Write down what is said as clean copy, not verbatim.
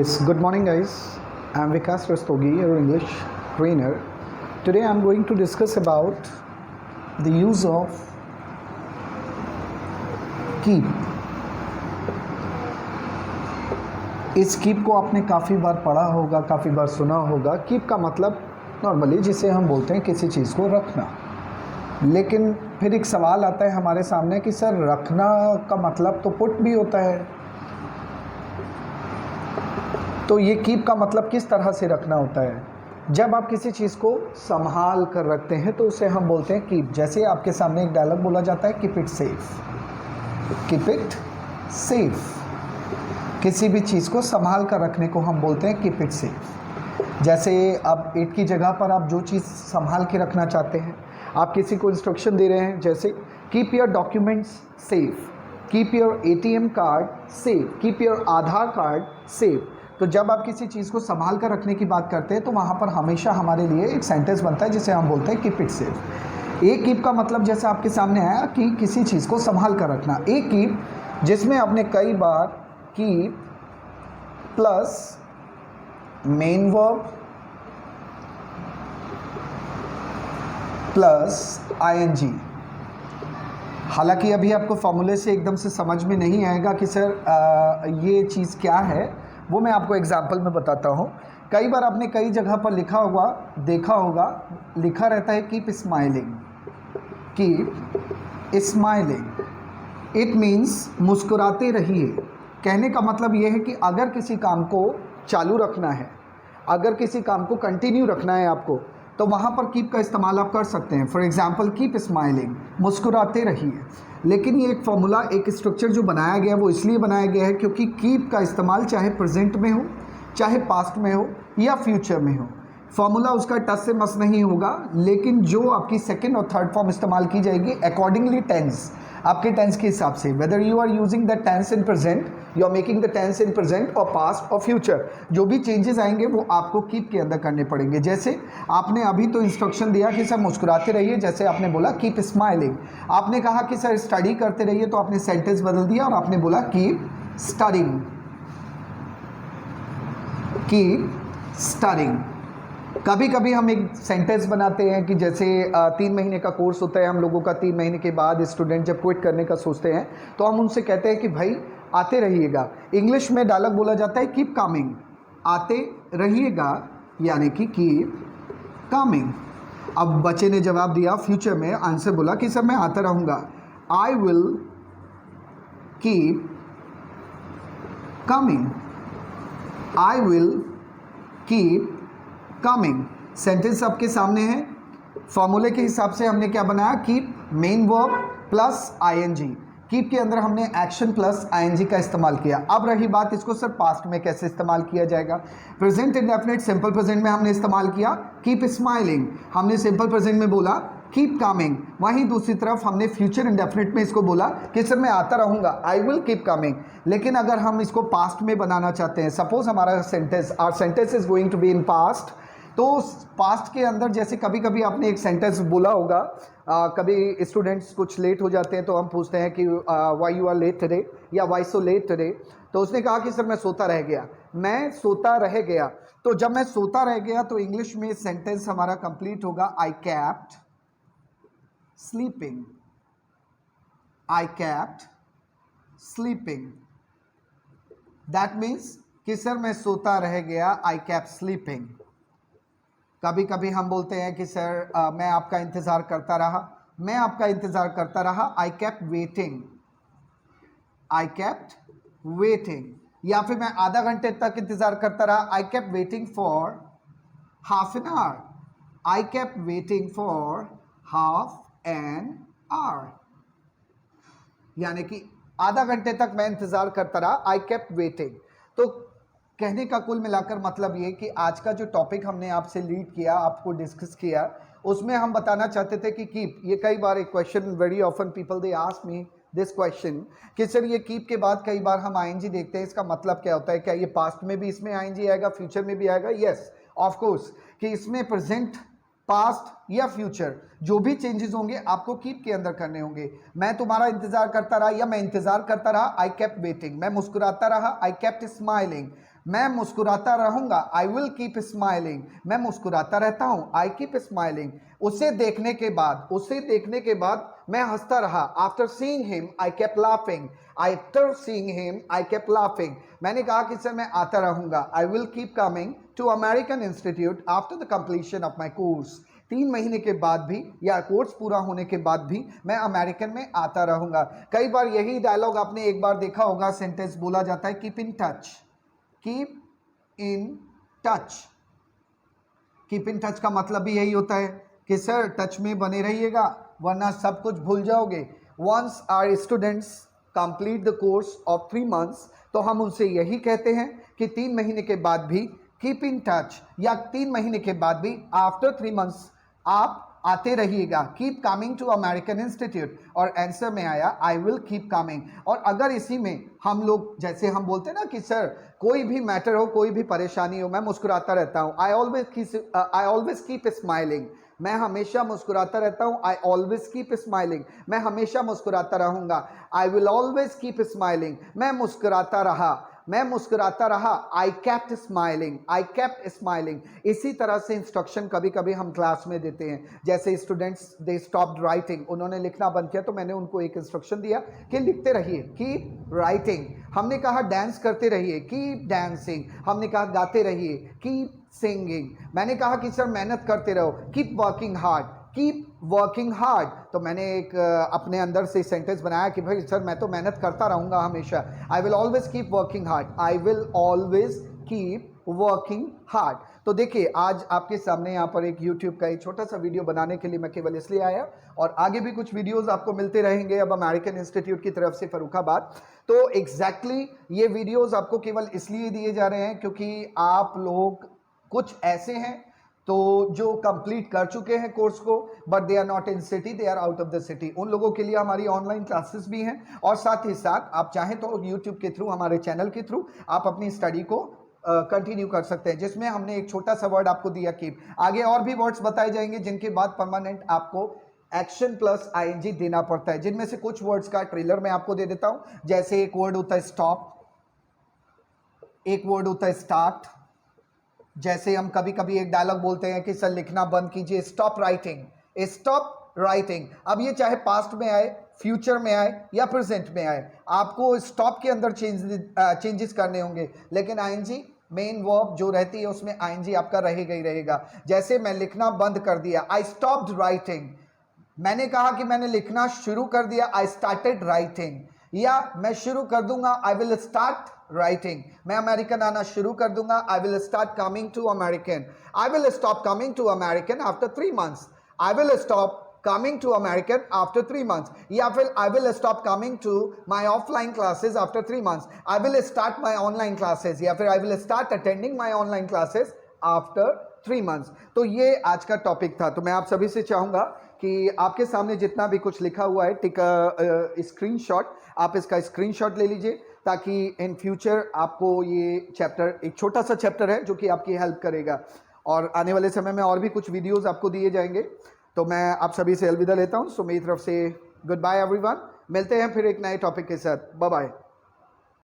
Yes, good morning, guys. I'm Vikas Rastogi, your English trainer. Today I'm going to discuss about the use of keep. इस keep को आपने काफ़ी बार पढ़ा होगा, काफ़ी बार सुना होगा. keep का मतलब नॉर्मली जिसे हम बोलते हैं किसी चीज़ को रखना. लेकिन फिर एक सवाल आता है हमारे सामने कि सर रखना का मतलब तो पुट भी होता है, तो ये कीप का मतलब किस तरह से रखना होता है. जब आप किसी चीज़ को संभाल कर रखते हैं तो उसे हम बोलते हैं कीप. जैसे आपके सामने एक डायलॉग बोला जाता है keep it safe, keep it safe. किसी भी चीज़ को संभाल कर रखने को हम बोलते हैं कीप इट सेफ. जैसे अब इट की जगह पर आप जो चीज़ संभाल के रखना चाहते हैं, आप किसी को इंस्ट्रक्शन दे रहे हैं, जैसे keep your documents safe, keep your ATM card safe, keep your Aadhaar card safe. तो जब आप किसी चीज़ को संभाल कर रखने की बात करते हैं तो वहाँ पर हमेशा हमारे लिए एक सेंटेंस बनता है जिसे हम बोलते हैं कीप इट सेफ. एक कीप का मतलब जैसे आपके सामने आया कि किसी चीज़ को संभाल कर रखना. एक कीप जिसमें आपने कई बार keep plus main verb plus ING. हालांकि अभी आपको फॉर्मूले से एकदम से समझ में नहीं आएगा कि सर ये चीज़ क्या है, वो मैं आपको एग्जाम्पल में बताता हूँ. कई बार आपने कई जगह पर लिखा होगा, देखा होगा, लिखा रहता है keep smiling, keep smiling. It means मुस्कुराते रहिए. कहने का मतलब ये है कि अगर किसी काम को चालू रखना है, अगर किसी काम को कंटिन्यू रखना है आपको, तो वहाँ पर कीप का इस्तेमाल आप कर सकते हैं. फॉर एग्जांपल कीप स्माइलिंग, मुस्कुराते रहिए. लेकिन ये एक फॉर्मूला, एक स्ट्रक्चर जो बनाया गया है वो इसलिए बनाया गया है क्योंकि कीप का इस्तेमाल चाहे प्रेजेंट में हो, चाहे पास्ट में हो या फ्यूचर में हो, फॉर्मूला उसका टच से मस नहीं होगा. लेकिन जो आपकी सेकेंड और थर्ड फॉर्म इस्तेमाल की जाएगी अकॉर्डिंगली टेंस, आपके टेंस के हिसाब से, whether you are using the tense in present, you are making the tense in present और पास्ट और फ्यूचर, जो भी चेंजेस आएंगे वो आपको कीप के अंदर करने पड़ेंगे. जैसे आपने अभी तो इंस्ट्रक्शन दिया कि सर मुस्कुराते रहिए, जैसे आपने बोला कीप स्माइलिंग. आपने कहा कि सर स्टडी करते रहिए, तो आपने सेंटेंस बदल दिया और आपने बोला कीप स्टडिंग, कीप स्टडिंग. कभी कभी हम एक सेंटेंस बनाते हैं कि जैसे 3 महीने का कोर्स होता है हम लोगों का, 3 महीने के बाद स्टूडेंट जब क्विट करने का सोचते हैं तो हम उनसे कहते हैं कि भाई आते रहिएगा. इंग्लिश में डायलॉग बोला जाता है कीप कमिंग, आते रहिएगा, यानी कि कीप कमिंग. अब बच्चे ने जवाब दिया फ्यूचर में, आंसर बोला कि सर मैं आता रहूँगा, आई will keep coming, I will keep coming. Sentence आपके सामने है. फॉर्मूले के हिसाब से हमने क्या बनाया, keep main verb plus ING. Keep के अंदर हमने एक्शन प्लस ING का इस्तेमाल किया. अब रही बात इसको सर पास्ट में कैसे इस्तेमाल किया जाएगा. प्रेजेंट इंडेफिनिट सिंपल प्रेजेंट में हमने इस्तेमाल किया कीप स्माइलिंग, हमने सिंपल प्रेजेंट में बोला कीप कमिंग. वहीं दूसरी तरफ हमने फ्यूचर इंडेफिनिट में इसको बोला कि सर मैं आता रहूँगा, आई विल कीप कमिंग. लेकिन अगर हम इसको पास्ट में बनाना चाहते हैं, सपोज हमारा sentence, our sentence is going to be in past, तो पास्ट के अंदर जैसे कभी कभी आपने एक सेंटेंस बोला होगा, कभी स्टूडेंट्स कुछ लेट हो जाते हैं तो हम पूछते हैं कि why you are late today या वाई सो लेट टुडे. तो उसने कहा कि सर मैं सोता रह गया, मैं सोता रह गया. तो जब मैं सोता रह गया तो इंग्लिश में सेंटेंस हमारा कंप्लीट होगा I kept sleeping, I kept sleeping. That means कि सर मैं सोता रह गया, आई केप्ट स्लीपिंग. कभी कभी हम बोलते हैं कि सर मैं आपका इंतज़ार करता रहा, मैं आपका इंतज़ार करता रहा, I kept waiting, I kept waiting. या फिर मैं आधा घंटे तक इंतज़ार करता रहा, I kept waiting for half an hour, I kept waiting for half an hour. यानी कि आधा घंटे तक मैं इंतज़ार करता रहा, आई केप्ट वेटिंग. तो कहने का कुल मिलाकर मतलब ये कि आज का जो टॉपिक हमने आपसे लीड किया, आपको डिस्कस किया, उसमें हम बताना चाहते थे कि कीप, ये कई बार एक question, very often people they ask me this question कि सर ये कीप के बाद कई बार हम ING देखते हैं, इसका मतलब क्या होता है, क्या ये पास्ट में भी इसमें ING आएगा, फ्यूचर में भी आएगा. यस ऑफ कोर्स, कि इसमें प्रेजेंट, पास्ट या फ्यूचर जो भी चेंजेस होंगे आपको कीप के अंदर करने होंगे. मैं तुम्हारा इंतजार करता रहा या मैं इंतजार करता रहा, आई केप्ट वेटिंग. मैं मुस्कुराता रहा, आई केप्ट स्माइलिंग. मैं मुस्कुराता रहूंगा, आई विल कीप स्माइलिंग, मैं मुस्कुराता रहता हूं, आई कीप स्माइलिंग। उसे देखने के बाद मैं हंसता रहा, after seeing him I kept laughing, after seeing him I kept laughing. मैंने कहा कि सर मैं आता रहूंगा, I will keep coming to American institute after the completion of my course. 3 महीने के बाद भी या कोर्स पूरा होने के बाद भी मैं अमेरिकन में आता रहूंगा। कई बार यही डायलॉग आपने एक बार देखा होगा, सेंटेंस बोला जाता है keep in touch, keep in touch. Keep in touch का मतलब भी यही होता है कि सर टच में बने रहिएगा वरना सब कुछ भूल जाओगे। Once our students complete the course of 3 months, तो हम उनसे यही कहते हैं कि 3 महीने के बाद भी कीप इन टच, या 3 महीने के बाद भी आफ्टर 3 मंथ्स आप आते रहिएगा, keep coming to American institute. और आंसर में आया आई विल कीप कमिंग। और अगर इसी में हम लोग, जैसे हम बोलते हैं ना कि सर कोई भी मैटर हो, कोई भी परेशानी हो, मैं मुस्कुराता रहता हूँ, आई ऑलवेज कीप स्माइलिंग, मैं हमेशा मुस्कुराता रहता हूँ, आई ऑलवेज कीप स्माइलिंग, मैं हमेशा मुस्कुराता रहूंगा, I will always keep smiling, मैं मुस्कुराता रहा, आई केप्ट स्माइलिंग। इसी तरह से इंस्ट्रक्शन कभी कभी हम क्लास में देते हैं। जैसे स्टूडेंट्स दे स्टॉप्ड राइटिंग, उन्होंने लिखना बंद किया, तो मैंने उनको एक इंस्ट्रक्शन दिया कि लिखते रहिए, कीप राइटिंग। हमने कहा डांस करते रहिए, कीप डांसिंग। हमने कहा गाते रहिए, कीप सिंगिंग। मैंने कहा कि सर मेहनत करते रहो, कीप वर्किंग हार्ड। तो मैंने एक अपने अंदर से सेंटेंस बनाया कि भाई सर मैं तो मेहनत करता रहूंगा हमेशा, I will always keep working hard. तो देखिए आज आपके सामने यहाँ पर एक YouTube का एक छोटा सा वीडियो बनाने के लिए मैं केवल इसलिए आया, और आगे भी कुछ वीडियोस आपको मिलते रहेंगे अब अमेरिकन इंस्टीट्यूट की तरफ से फर्रुखाबाद। तो एग्जैक्टली ये वीडियोस आपको केवल इसलिए दिए जा रहे हैं क्योंकि आप लोग कुछ ऐसे हैं तो जो कंप्लीट कर चुके हैं कोर्स को, but they are not in city, they are out of the city. उन लोगों के लिए हमारी ऑनलाइन क्लासेस भी हैं, और साथ ही साथ आप चाहें तो यूट्यूब के थ्रू, हमारे चैनल के थ्रू आप अपनी स्टडी को कंटिन्यू कर सकते हैं, जिसमें हमने एक छोटा सा वर्ड आपको दिया कीप। आगे और भी वर्ड्स बताए जाएंगे जिनके बाद परमानेंट आपको एक्शन प्लस आईएनजी देना पड़ता है, जिनमें से कुछ वर्ड्स का ट्रेलर मैं आपको दे देता हूं। जैसे एक वर्ड होता है स्टॉप, एक वर्ड होता है स्टार्ट। जैसे हम कभी कभी एक डायलॉग बोलते हैं कि सर लिखना बंद कीजिए, स्टॉप राइटिंग। अब ये चाहे पास्ट में आए, फ्यूचर में आए या प्रेजेंट में आए, आपको स्टॉप के अंदर चेंजेस करने होंगे, लेकिन आईएनजी मेन वर्ब जो रहती है उसमें आईएनजी आपका रहेगा ही रहेगा। जैसे मैं लिखना बंद कर दिया, आई स्टॉप्ड राइटिंग। मैंने कहा कि मैंने लिखना शुरू कर दिया, आई स्टार्टेड राइटिंग। या मैं शुरू कर दूंगा, आई विल स्टार्ट राइटिंग। मैं अमेरिकन आना शुरू कर दूंगा, I will start coming to American. I will stop coming to American after 3 months. I will stop coming to American after 3 months, या फिर I will stop coming to my offline classes after 3 months. I will start my online classes, या फिर I will start attending my online classes after 3 months. तो ये आज का topic था। तो मैं आप सभी से चाहूँगा कि आपके सामने जितना भी कुछ लिखा हुआ है, टिक स्क्रीनशॉट, आप इसका स्क्रीनशॉट ले लीजिए ताकि इन फ्यूचर आपको ये चैप्टर, एक छोटा सा चैप्टर है जो कि आपकी हेल्प करेगा, और आने वाले समय में और भी कुछ वीडियोस आपको दिए जाएंगे। तो मैं आप सभी से अलविदा लेता हूं। सो मेरी तरफ से गुड बाय एवरीवन, मिलते हैं फिर एक नए टॉपिक के साथ। Bye bye.